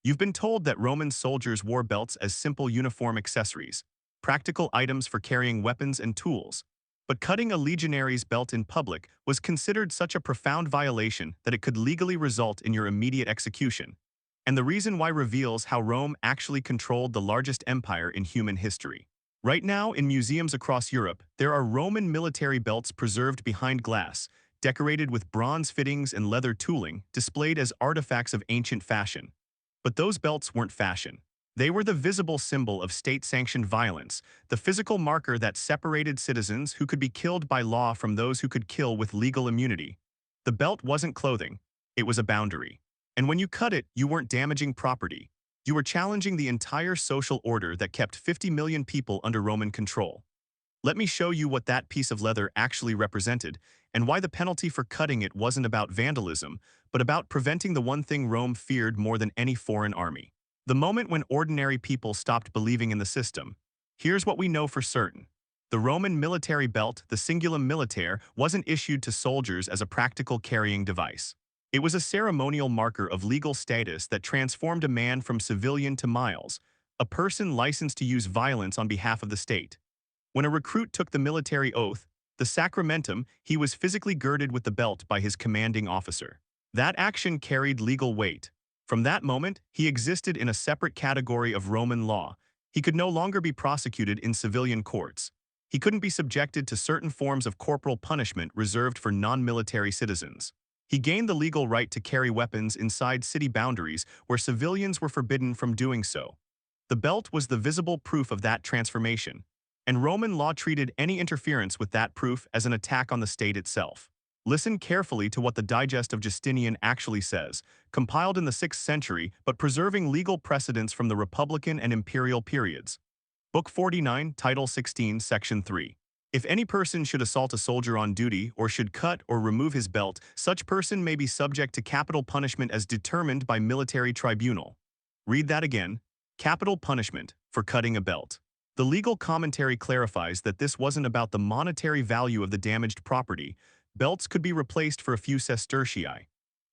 You've been told that Roman soldiers wore belts as simple uniform accessories, practical items for carrying weapons and tools. But cutting a legionary's belt in public was considered such a profound violation that it could legally result in your immediate execution. And the reason why reveals how Rome actually controlled the largest empire in human history. Right now, in museums across Europe, there are Roman military belts preserved behind glass, decorated with bronze fittings and leather tooling, displayed as artifacts of ancient fashion. But those belts weren't fashion. They were the visible symbol of state-sanctioned violence, the physical marker that separated citizens who could be killed by law from those who could kill with legal immunity. The belt wasn't clothing, it was a boundary. And when you cut it, you weren't damaging property. You were challenging the entire social order that kept 50 million people under Roman control. Let me show you what that piece of leather actually represented, and why the penalty for cutting it wasn't about vandalism, but about preventing the one thing Rome feared more than any foreign army. The moment when ordinary people stopped believing in the system. Here's what we know for certain. The Roman military belt, the cingulum militare, wasn't issued to soldiers as a practical carrying device. It was a ceremonial marker of legal status that transformed a man from civilian to miles, a person licensed to use violence on behalf of the state. When a recruit took the military oath, the sacramentum, he was physically girded with the belt by his commanding officer. That action carried legal weight. From that moment, he existed in a separate category of Roman law. He could no longer be prosecuted in civilian courts. He couldn't be subjected to certain forms of corporal punishment reserved for non-military citizens. He gained the legal right to carry weapons inside city boundaries where civilians were forbidden from doing so. The belt was the visible proof of that transformation, and Roman law treated any interference with that proof as an attack on the state itself. Listen carefully to what the Digest of Justinian actually says, compiled in the 6th century but preserving legal precedents from the Republican and Imperial periods. Book 49, Title 16, Section 3. If any person should assault a soldier on duty or should cut or remove his belt, such person may be subject to capital punishment as determined by military tribunal. Read that again. Capital punishment for cutting a belt. The legal commentary clarifies that this wasn't about the monetary value of the damaged property. Belts could be replaced for a few sestertii.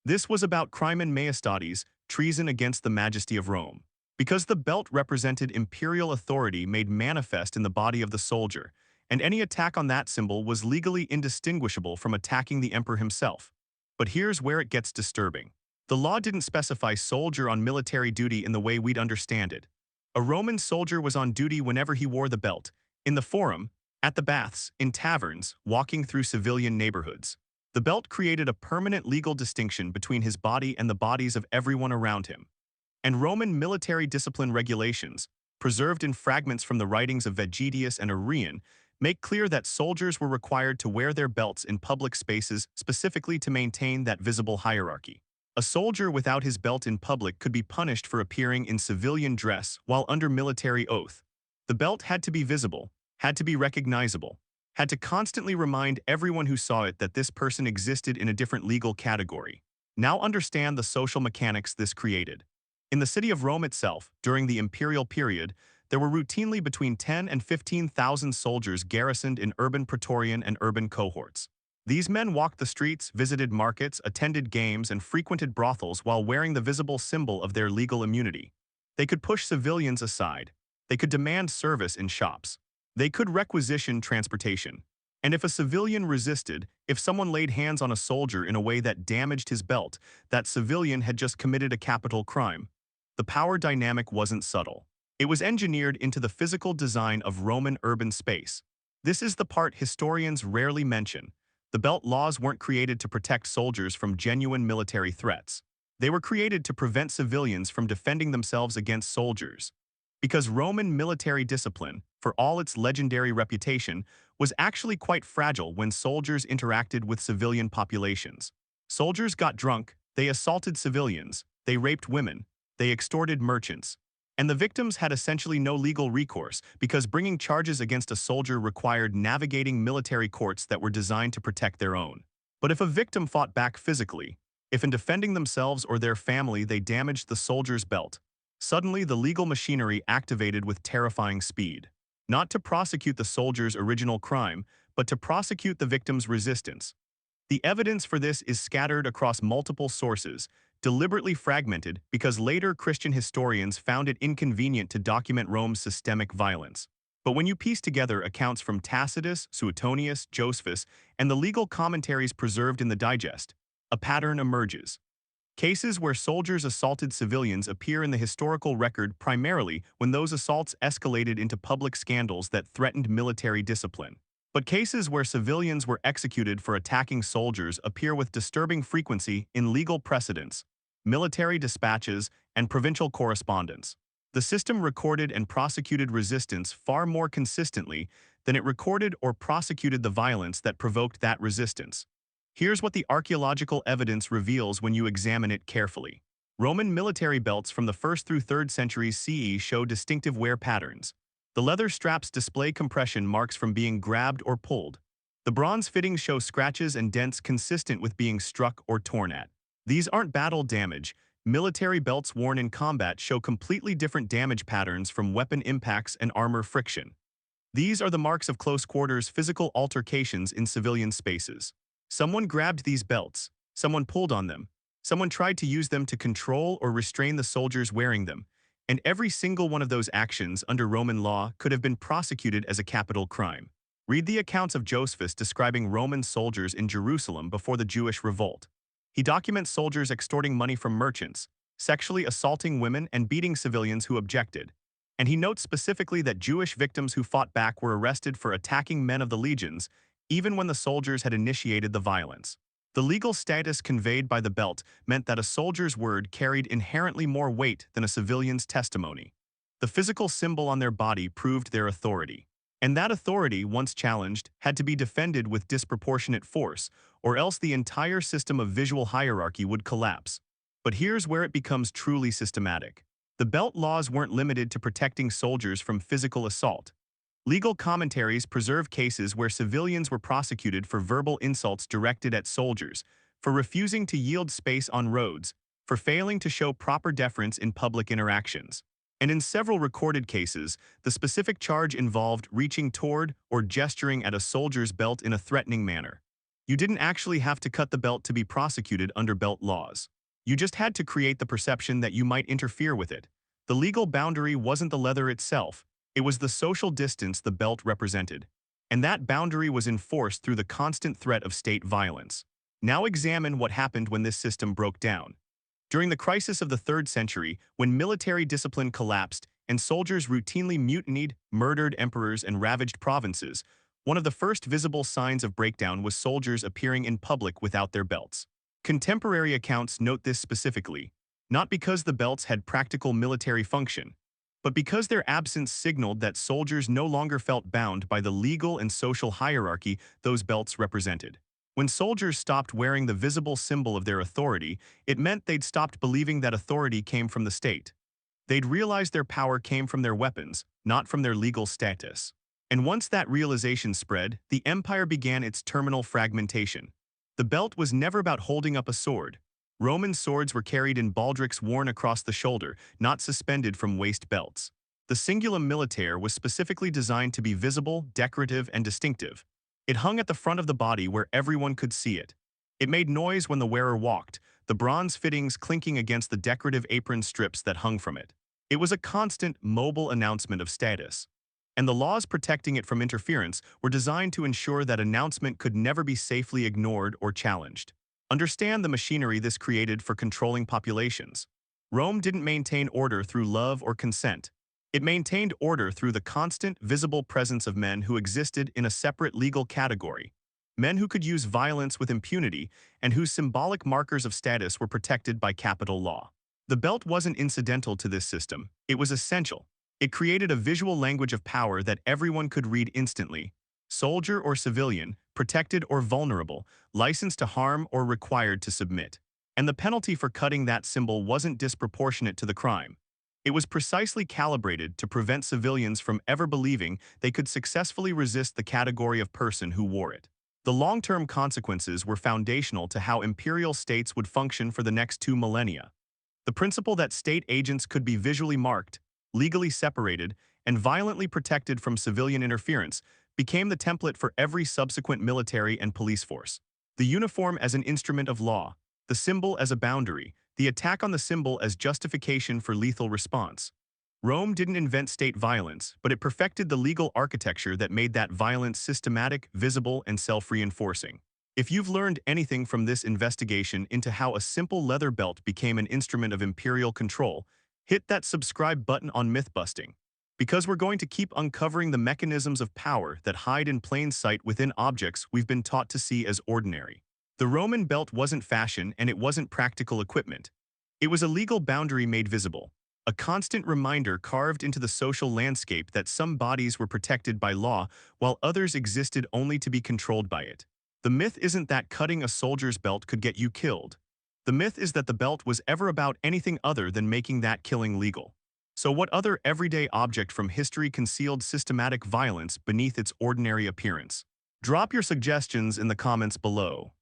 This was about crimen majestatis, treason against the majesty of Rome. Because the belt represented imperial authority made manifest in the body of the soldier, and any attack on that symbol was legally indistinguishable from attacking the emperor himself. But here's where it gets disturbing. The law didn't specify soldier on military duty in the way we'd understand it. A Roman soldier was on duty whenever he wore the belt, in the forum, at the baths, in taverns, walking through civilian neighborhoods. The belt created a permanent legal distinction between his body and the bodies of everyone around him. And Roman military discipline regulations, preserved in fragments from the writings of Vegetius and Arrian, make clear that soldiers were required to wear their belts in public spaces specifically to maintain that visible hierarchy. A soldier without his belt in public could be punished for appearing in civilian dress while under military oath. The belt had to be visible, had to be recognizable, had to constantly remind everyone who saw it that this person existed in a different legal category. Now understand the social mechanics this created. In the city of Rome itself, during the imperial period, there were routinely between 10 and 15,000 soldiers garrisoned in urban praetorian and urban cohorts. These men walked the streets, visited markets, attended games, and frequented brothels while wearing the visible symbol of their legal immunity. They could push civilians aside. They could demand service in shops. They could requisition transportation. And if a civilian resisted, if someone laid hands on a soldier in a way that damaged his belt, that civilian had just committed a capital crime. The power dynamic wasn't subtle. It was engineered into the physical design of Roman urban space. This is the part historians rarely mention. The belt laws weren't created to protect soldiers from genuine military threats. They were created to prevent civilians from defending themselves against soldiers. Because Roman military discipline, for all its legendary reputation, was actually quite fragile when soldiers interacted with civilian populations. Soldiers got drunk, they assaulted civilians, they raped women, they extorted merchants. And the victims had essentially no legal recourse because bringing charges against a soldier required navigating military courts that were designed to protect their own. But if a victim fought back physically, if in defending themselves or their family they damaged the soldier's belt, suddenly the legal machinery activated with terrifying speed. Not to prosecute the soldier's original crime, but to prosecute the victim's resistance. The evidence for this is scattered across multiple sources, deliberately fragmented because later Christian historians found it inconvenient to document Rome's systemic violence. But when you piece together accounts from Tacitus, Suetonius, Josephus, and the legal commentaries preserved in the Digest, a pattern emerges. Cases where soldiers assaulted civilians appear in the historical record primarily when those assaults escalated into public scandals that threatened military discipline. But cases where civilians were executed for attacking soldiers appear with disturbing frequency in legal precedents, military dispatches, and provincial correspondence. The system recorded and prosecuted resistance far more consistently than it recorded or prosecuted the violence that provoked that resistance. Here's what the archaeological evidence reveals when you examine it carefully. Roman military belts from the 1st through 3rd centuries CE show distinctive wear patterns. The leather straps display compression marks from being grabbed or pulled. The bronze fittings show scratches and dents consistent with being struck or torn at. These aren't battle damage. Military belts worn in combat show completely different damage patterns from weapon impacts and armor friction. These are the marks of close-quarters physical altercations in civilian spaces. Someone grabbed these belts, someone pulled on them, someone tried to use them to control or restrain the soldiers wearing them, and every single one of those actions under Roman law could have been prosecuted as a capital crime. Read the accounts of Josephus describing Roman soldiers in Jerusalem before the Jewish revolt. He documents soldiers extorting money from merchants, sexually assaulting women and beating civilians who objected. And he notes specifically that Jewish victims who fought back were arrested for attacking men of the legions, even when the soldiers had initiated the violence. The legal status conveyed by the belt meant that a soldier's word carried inherently more weight than a civilian's testimony. The physical symbol on their body proved their authority. And that authority, once challenged, had to be defended with disproportionate force, or else the entire system of visual hierarchy would collapse. But here's where it becomes truly systematic. The belt laws weren't limited to protecting soldiers from physical assault. Legal commentaries preserve cases where civilians were prosecuted for verbal insults directed at soldiers, for refusing to yield space on roads, for failing to show proper deference in public interactions. And in several recorded cases, the specific charge involved reaching toward or gesturing at a soldier's belt in a threatening manner. You didn't actually have to cut the belt to be prosecuted under belt laws. You just had to create the perception that you might interfere with it. The legal boundary wasn't the leather itself. It was the social distance the belt represented, and that boundary was enforced through the constant threat of state violence. Now examine what happened when this system broke down. During the crisis of the 3rd century, when military discipline collapsed and soldiers routinely mutinied, murdered emperors, and ravaged provinces, one of the first visible signs of breakdown was soldiers appearing in public without their belts. Contemporary accounts note this specifically, not because the belts had practical military function, but because their absence signaled that soldiers no longer felt bound by the legal and social hierarchy those belts represented. When soldiers stopped wearing the visible symbol of their authority, it meant they'd stopped believing that authority came from the state. They'd realized their power came from their weapons, not from their legal status. And once that realization spread, the empire began its terminal fragmentation. The belt was never about holding up a sword. Roman swords were carried in baldricks worn across the shoulder, not suspended from waist belts. The cingulum militare was specifically designed to be visible, decorative, and distinctive. It hung at the front of the body where everyone could see it. It made noise when the wearer walked, the bronze fittings clinking against the decorative apron strips that hung from it. It was a constant, mobile announcement of status. And the laws protecting it from interference were designed to ensure that announcement could never be safely ignored or challenged. Understand the machinery this created for controlling populations. Rome didn't maintain order through love or consent. It maintained order through the constant, visible presence of men who existed in a separate legal category. Men who could use violence with impunity and whose symbolic markers of status were protected by capital law. The belt wasn't incidental to this system. It was essential. It created a visual language of power that everyone could read instantly. Soldier or civilian, protected or vulnerable, licensed to harm or required to submit. And the penalty for cutting that symbol wasn't disproportionate to the crime. It was precisely calibrated to prevent civilians from ever believing they could successfully resist the category of person who wore it. The long-term consequences were foundational to how imperial states would function for the next 2 millennia. The principle that state agents could be visually marked, legally separated, and violently protected from civilian interference became the template for every subsequent military and police force. The uniform as an instrument of law, the symbol as a boundary, the attack on the symbol as justification for lethal response. Rome didn't invent state violence, but it perfected the legal architecture that made that violence systematic, visible, and self-reinforcing. If you've learned anything from this investigation into how a simple leather belt became an instrument of imperial control, hit that subscribe button on Mythbusting, because we're going to keep uncovering the mechanisms of power that hide in plain sight within objects we've been taught to see as ordinary. The Roman belt wasn't fashion and it wasn't practical equipment. It was a legal boundary made visible, a constant reminder carved into the social landscape that some bodies were protected by law while others existed only to be controlled by it. The myth isn't that cutting a soldier's belt could get you killed. The myth is that the belt was ever about anything other than making that killing legal. So what other everyday object from history concealed systematic violence beneath its ordinary appearance? Drop your suggestions in the comments below.